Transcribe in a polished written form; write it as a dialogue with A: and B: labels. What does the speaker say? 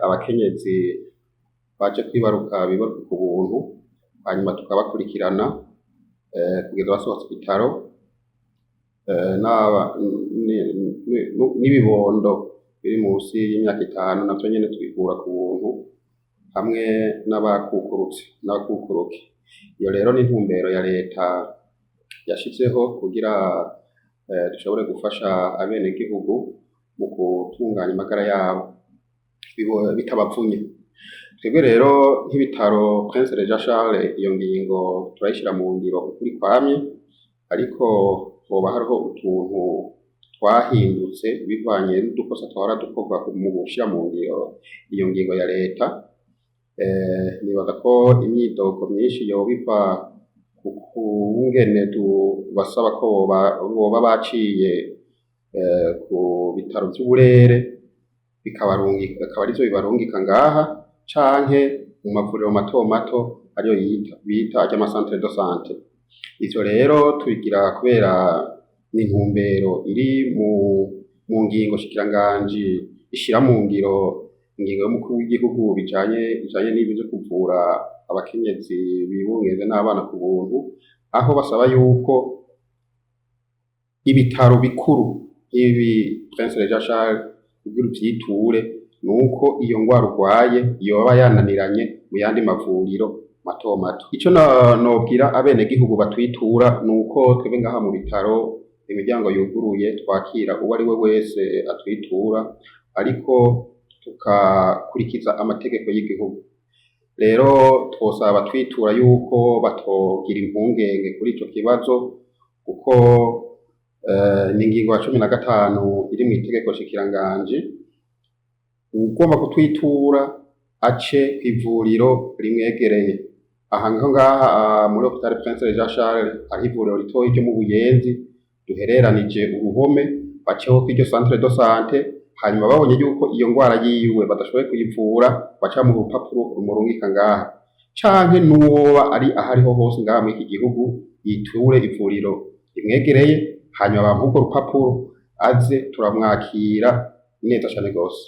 A: abakenyezi baje kwibaruka bibaruka ku buntu, hanyuma tukabakurikirana kugeza basohotse ibitaro, n'ibibondo biri munsi y'imyaka 5 navyo nyene tubivura ku buntu, hamwe n'abakukuruke. Iyo rero ni intumbero ya leta yashizeho kugira dushobore gufasha abenegihugu mu gutunganya amagara yabo bitabavunye. Twebwe rero nk'ibitaro Prince Regent Charles, iyo ngingo turayishira mu ngiro ukuri kwamye, ariko hoba hariho utuntu twahindutse bivanye n'udukosa twahora dukorwa mu gushira mu ngiro iyo ngingo ya leta. Nibaza ko imyidogo myinshi yoba biva ku ngene basaba ko boba baciye ku bitaro vy'uburere akaba arivyo bibarungika ngaha, canke mu mavuriro mato mato ariyo bita amacentre de santé. Ivyo rero tubigira kubera n'intumbero iri mu ngingo shikiranganji ishira mu ngiro ingingo y'umukuru w'igihugu bijanye n'ibyo vyo kuvura abakenyezi bibungenze n'abana ku buntu, aho basaba yuko ibitaro bikuru nk'ibi Prince Regent Charles kugira uvyiture nuko iyo ngwara urwaye yoba yananiranye mu yandi mavuriro mato mato. Ico nobwira abenegihugu batwitura nuko twebwe ngaha mu bitaro imiryango yuguruye, twakira uwo ari we wese atwitura, ariko tukakurikiza amategeko y'igihugu. Rero twosaba batwitura yuko batogira impungenge kuri ico kibazo, kuko ni ingingo ya 15 iri mw'itegeko shikiranganji. Ugomba kutwitura ace kw'ivuriro rimwegereye. Aha ngaha muri hôpital Prince Regent Charles hari ivuriro ritoyi ryo mu Buyenzi, duhereranije uruhome, baceho kw'iryo centre de santé, hanyuma babonye yuko iyo ngwara yiwe badashoboye kuyivura, baca mu rupapuro rumurungika ngaha. Canke n'uwoba ari ahariho hose ngaha muri iki gihugu yiture ivuriro rimwegereye, hanyuma bamuha urwo rupapuro aze turamwakira neza cane gose.